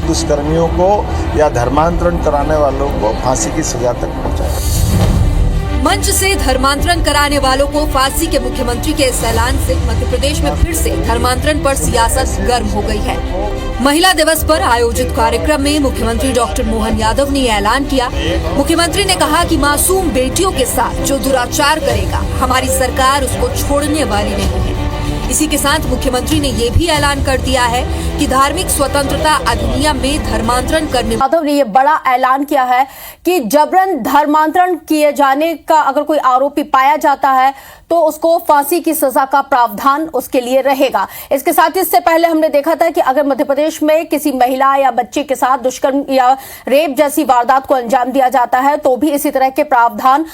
दुष्कर्मियों को या धर्मांतरण कराने वालों को फांसी की सजा तक पहुंचाए। मंच से धर्मांतरण कराने वालों को फांसी के मुख्यमंत्री के इस ऐलान से मध्य प्रदेश में फिर से धर्मांतरण पर सियासत गर्म हो गई है। महिला दिवस पर आयोजित कार्यक्रम में मुख्यमंत्री डॉक्टर मोहन यादव ने ऐलान किया। मुख्यमंत्री ने कहा कि मासूम बेटियों के साथ जो दुराचार करेगा, हमारी सरकार उसको छोड़ने वाली नहीं है। इसी के साथ मुख्यमंत्री ने ये भी ऐलान कर दिया है कि धार्मिक स्वतंत्रता अधिनियम में धर्मांतरण करने यादव ने ये बड़ा ऐलान किया है कि जबरन धर्मांतरण किए जाने का अगर कोई आरोपी पाया जाता है तो उसको फांसी की सजा का प्रावधान उसके लिए रहेगा। इसके साथ ही इससे पहले हमने देखा था कि अगर मध्य प्रदेश में किसी महिला या बच्चे के साथ दुष्कर्म या रेप जैसी वारदात को अंजाम दिया जाता है तो भी इसी तरह के प्रावधान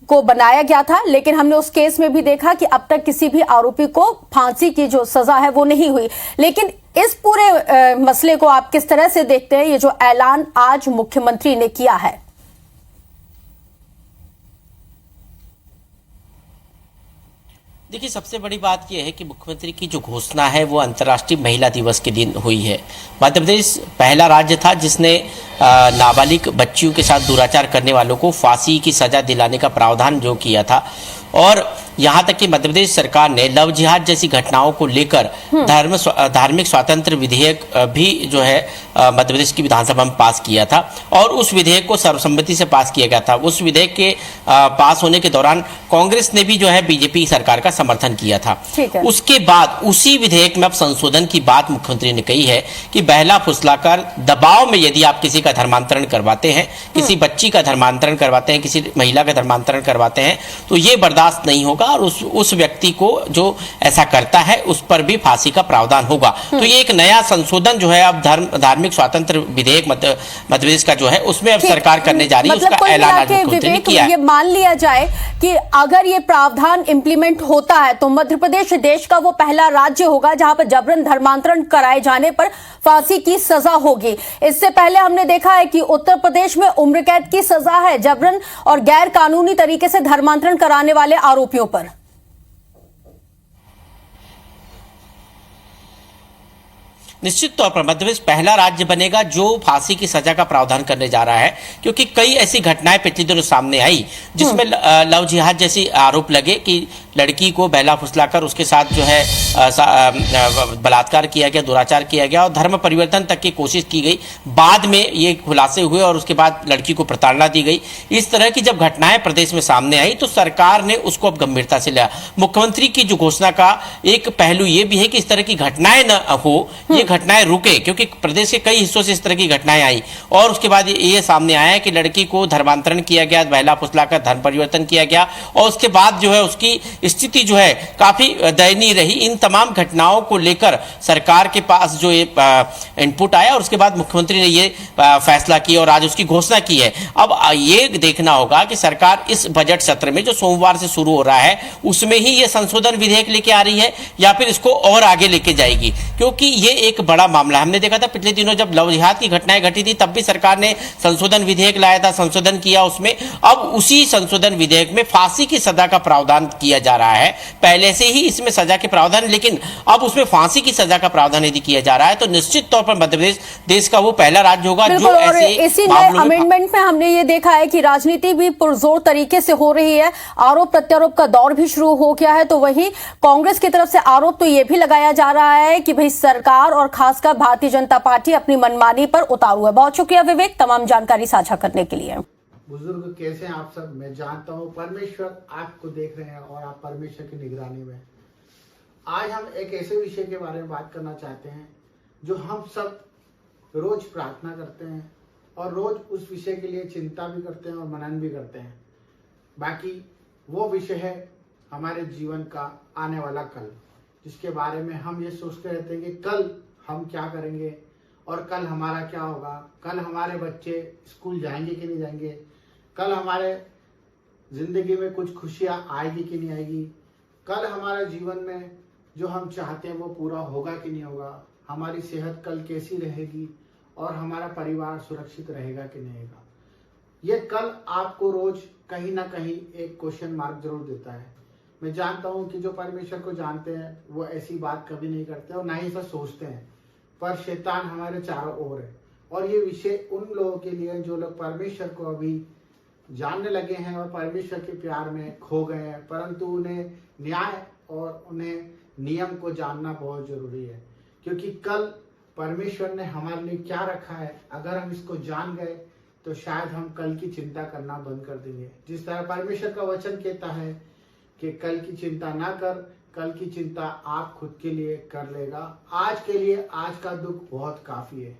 को बनाया गया था, लेकिन हमने उस केस में भी देखा कि अब तक किसी भी आरोपी को फांसी की जो सजा है वो नहीं हुई। लेकिन इस पूरे मसले को आप किस तरह से देखते हैं, ये जो ऐलान आज मुख्यमंत्री ने किया है? देखिए, सबसे बड़ी बात यह है कि मुख्यमंत्री की जो घोषणा है वो अंतर्राष्ट्रीय महिला दिवस के दिन हुई है। मध्य प्रदेश पहला राज्य था जिसने नाबालिग बच्चियों के साथ दुराचार करने वालों को फांसी की सजा दिलाने का प्रावधान जो किया था, और यहाँ तक कि मध्य प्रदेश सरकार ने लव जिहाद जैसी घटनाओं को लेकर धार्मिक स्वातंत्र विधेयक भी जो है मध्य प्रदेश की विधानसभा में पास किया था, और उस विधेयक को सर्वसम्मति से पास किया गया था। उस विधेयक के पास होने के दौरान कांग्रेस ने भी जो है बीजेपी सरकार का समर्थन किया था। उसके बाद उसी विधेयक में अब संशोधन की बात मुख्यमंत्री ने कही है कि बहला फुसलाकर दबाव में यदि आप किसी का धर्मांतरण करवाते हैं, किसी बच्ची का धर्मांतरण करवाते हैं, किसी महिला का धर्मांतरण करवाते हैं, तो ये बर्दाश्त नहीं होगा और उस व्यक्ति को जो ऐसा करता है उस पर भी फांसी का प्रावधान होगा। तो ये एक नया संशोधन जो है अब धार्मिक स्वातंत्र विधेयक मध्य प्रदेश का जो है उसमें अब सरकार करने जा रही है। उसका ऐलान आज मुख्यमंत्री ने किया है। ये मान लिया जाए कि अगर ये प्रावधान इंप्लीमेंट होता है तो मध्य प्रदेश देश का वो पहला राज्य होगा जहां पर जबरन धर्मांतरण कराए जाने पर फांसी की सजा होगी। इससे पहले हमने देखा है कि उत्तर प्रदेश में उम्र कैद की सजा है जबरन और गैर कानूनी तरीके से धर्मांतरण कराने वाले आरोपियों पर। निश्चित तौर पर मध्य प्रदेश पहला राज्य बनेगा जो फांसी की सजा का प्रावधान करने जा रहा है, क्योंकि कई ऐसी घटनाएं पिछले दिनों सामने आई जिसमें लव जिहाद जैसी आरोप लगे कि लड़की को बहला फुसलाकर उसके साथ जो है बलात्कार किया गया, दुराचार किया गया और धर्म परिवर्तन तक की कोशिश की गई। बाद में ये खुलासे हुए और उसके बाद लड़की को प्रताड़ना दी गई। इस तरह की जब घटनाएं प्रदेश में सामने आई तो सरकार ने उसको अब गंभीरता से लिया। मुख्यमंत्री की जो घोषणा का एक पहलू ये भी है कि इस तरह की घटनाएं न हो, ये घटनाएं रुके, क्योंकि प्रदेश के कई हिस्सों से इस तरह की घटनाएं आई और उसके बाद ये सामने आया कि लड़की को धर्मांतरण किया गया, बहला फुसलाकर धर्म परिवर्तन किया गया और उसके बाद जो है उसकी स्थिति जो है काफी दयनीय रही। इन तमाम घटनाओं को लेकर सरकार के पास जो ये इनपुट आया और उसके बाद मुख्यमंत्री ने ये फैसला किया और आज उसकी घोषणा की है। अब ये देखना होगा कि सरकार इस बजट सत्र में जो सोमवार से शुरू हो रहा है उसमें ही ये संशोधन विधेयक लेके आ रही है या फिर इसको और आगे लेके जाएगी, क्योंकि ये एक बड़ा मामला है। हमने देखा था पिछले दिनों जब लव जिहाद की घटनाएं घटी थी तब भी सरकार ने संशोधन विधेयक लाया था, संशोधन किया उसमें। अब उसी संशोधन विधेयक में फांसी की सजा का प्रावधान किया जा रहा है। पहले से ही इसमें सजा के प्रावधान, लेकिन अब उसमें फांसी की सजा का प्रावधान यदि किया जा रहा है तो निश्चित तौर पर मध्य प्रदेश देश का वो पहला राज्य होगा जो ऐसे इसी नए अमेंडमेंट में हमने ये देखा है कि राजनीति भी पुरजोर तरीके से हो रही है, आरोप प्रत्यारोप का दौर भी शुरू हो गया है। तो वही कांग्रेस की तरफ से आरोप तो ये भी लगाया जा रहा है कि भाई सरकार और खासकर भारतीय जनता पार्टी अपनी मनमानी पर उतारू है। बहुत शुक्रिया विवेक, तमाम जानकारी साझा करने के लिए। बुजुर्ग कैसे हैं आप सब, मैं जानता हूँ परमेश्वर आपको देख रहे हैं और आप परमेश्वर की निगरानी में। आज हम एक ऐसे विषय के बारे में बात करना चाहते हैं जो हम सब रोज प्रार्थना करते हैं और रोज उस विषय के लिए चिंता भी करते हैं और मनन भी करते हैं। बाकी वो विषय है हमारे जीवन का आने वाला कल, जिसके बारे में हम ये सोचते रहते हैं कि कल हम क्या करेंगे और कल हमारा क्या होगा, कल हमारे बच्चे स्कूल जाएंगे कि नहीं जाएंगे, कल हमारे जिंदगी में कुछ खुशियाँ आएगी कि नहीं आएगी, कल हमारे जीवन में जो हम चाहते हैं वो पूरा होगा कि नहीं होगा, हमारी सेहत कल कैसी रहेगी और हमारा परिवार सुरक्षित रहेगा कि नहीं रहेगा। ये कल आपको रोज कहीं ना कहीं एक क्वेश्चन मार्क जरूर देता है। मैं जानता हूँ कि जो परमेश्वर को जानते हैं वो ऐसी बात कभी नहीं करते और ना ही ऐसा सोचते हैं, पर शैतान हमारे चारों ओर है और ये विषय उन लोगों के लिए जो लोग परमेश्वर को अभी जानने लगे हैं और परमेश्वर के प्यार में खो गए हैं, परंतु उन्हें न्याय और उन्हें नियम को जानना बहुत जरूरी है। क्योंकि कल परमेश्वर ने हमारे लिए क्या रखा है, अगर हम इसको जान गए तो शायद हम कल की चिंता करना बंद कर देंगे। जिस तरह परमेश्वर का वचन कहता है कि कल की चिंता ना कर, कल की चिंता आप खुद के लिए कर लेगा, आज के लिए आज का दुख बहुत काफी है।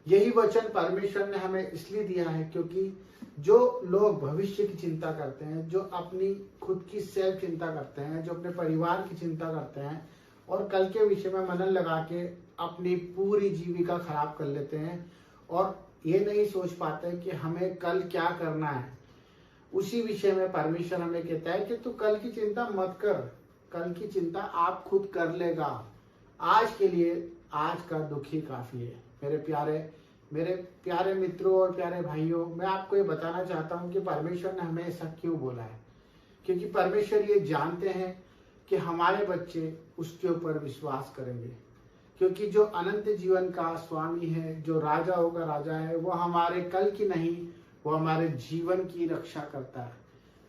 यही वचन परमेश्वर ने हमें इसलिए दिया है क्योंकि जो लोग भविष्य की चिंता करते हैं, जो अपनी खुद की सेल्फ चिंता करते हैं, जो अपने परिवार की चिंता करते हैं और कल के विषय में मनन लगा के अपनी पूरी जीविका खराब कर लेते हैं और ये नहीं सोच पाते कि हमें कल क्या करना है, उसी विषय में परमेश्वर हमें कहता है कि तू कल की चिंता मत कर, कल की चिंता आप खुद कर लेगा, आज के लिए आज का दुख ही काफी है। मेरे प्यारे मित्रों और प्यारे भाइयों, मैं आपको ये बताना चाहता हूँ कि परमेश्वर ने हमें ऐसा क्यों बोला है। क्योंकि परमेश्वर ये जानते हैं कि हमारे बच्चे उसके ऊपर विश्वास करेंगे। क्योंकि जो अनंत जीवन का स्वामी है, जो राजाओं का राजा है, वो हमारे कल की नहीं, वो हमारे जीवन की रक्षा करता है।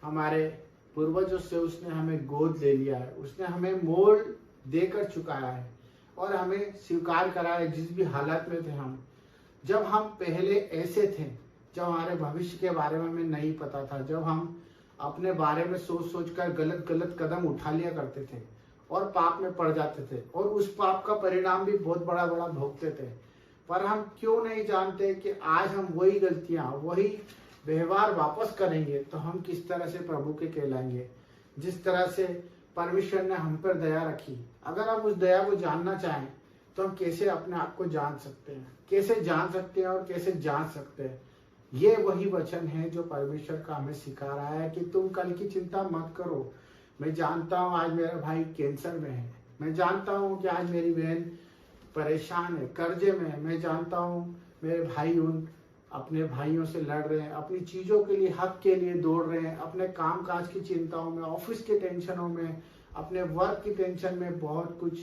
हमारे पूर्वजों से उसने हमें गोद ले लिया है, उसने हमें मोल देकर चुकाया है और हमें स्वीकार करा है जिस भी हालत में थे हम। जब हम पहले ऐसे थे, जब हमारे भविष्य के बारे में हमें नहीं पता था, जब हम अपने बारे में सोच कर गलत कदम उठा लिया करते थे और पाप में पड़ जाते थे और उस पाप का परिणाम भी बहुत बड़ा भोगते थे। पर हम क्यों नहीं जानते कि आज हम वही गलतियां, वही व्यवहार वापस करेंगे तो हम किस तरह से प्रभु के कहलाएंगे। जिस तरह से परमेश्वर ने हम पर दया रखी, अगर हम उस दया को जानना चाहें तो हम कैसे अपने आप को जान सकते हैं, कैसे जान सकते हैं और कैसे जान सकते हैं। ये वही वचन है जो परमेश्वर का हमें सिखा रहा है कि तुम कल की चिंता मत करो। मैं जानता हूँ आज मेरा भाई कैंसर में है, मैं जानता हूँ कि आज मेरी बहन परेशान है, कर्जे में है, मैं जानता हूँ मेरे भाई उन अपने भाइयों से लड़ रहे हैं, अपनी चीजों के लिए, हक के लिए दौड़ रहे हैं, अपने काम काज की चिंताओं में, ऑफिस के टेंशनों में, अपने वर्क की टेंशन में बहुत कुछ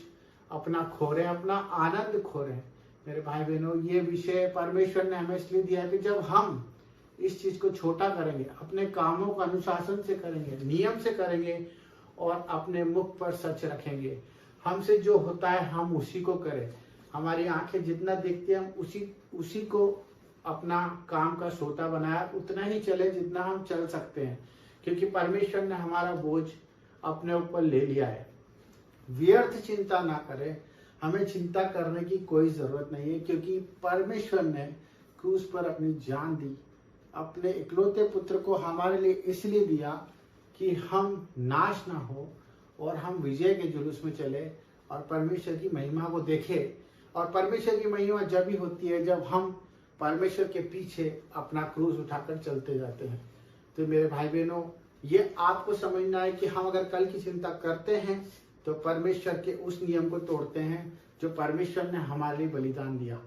अपना खो रहे हैं, अपना आनंद खो रहे हैं। मेरे भाई बहनों, ये विषय परमेश्वर ने हमें इसलिए दिया है कि जब हम इस चीज को छोटा करेंगे, अपने कामों को अनुशासन से करेंगे, नियम से करेंगे और अपने मुख पर सच रखेंगे, हमसे जो होता है हम उसी को करें। हमारी आंखें जितना देखती हैं हम उसी को अपना काम का सोता बनाया, उतना ही चले जितना हम चल सकते हैं। क्योंकि परमेश्वर ने हमारा बोझ अपने ऊपर ले लिया है। व्यर्थ चिंता ना करें, हमें चिंता करने की कोई जरूरत नहीं है, क्योंकि परमेश्वर ने क्रूस पर अपनी जान दी, अपने इकलौते पुत्र को हमारे लिए इसलिए दिया कि हम नाश ना हो और हम विजय के जुलूस में चले और परमेश्वर की महिमा को देखें। और परमेश्वर की महिमा जब भी होती है जब हम परमेश्वर के पीछे अपना क्रूस उठाकर चलते जाते हैं। तो मेरे भाई बहनों, ये आपको समझना है कि हम अगर कल की चिंता करते हैं तो परमेश्वर के उस नियम को तोड़ते हैं जो परमेश्वर ने हमारे लिए बलिदान दिया।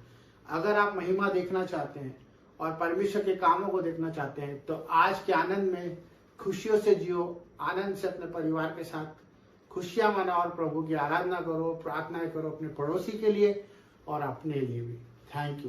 अगर आप महिमा देखना चाहते हैं और परमेश्वर के कामों को देखना चाहते हैं तो आज के आनंद में खुशियों से जियो, आनंद से अपने परिवार के साथ खुशियां मनाओ और प्रभु की आराधना करो, प्रार्थनाएं करो अपने पड़ोसी के लिए और अपने लिए भी। Thank you.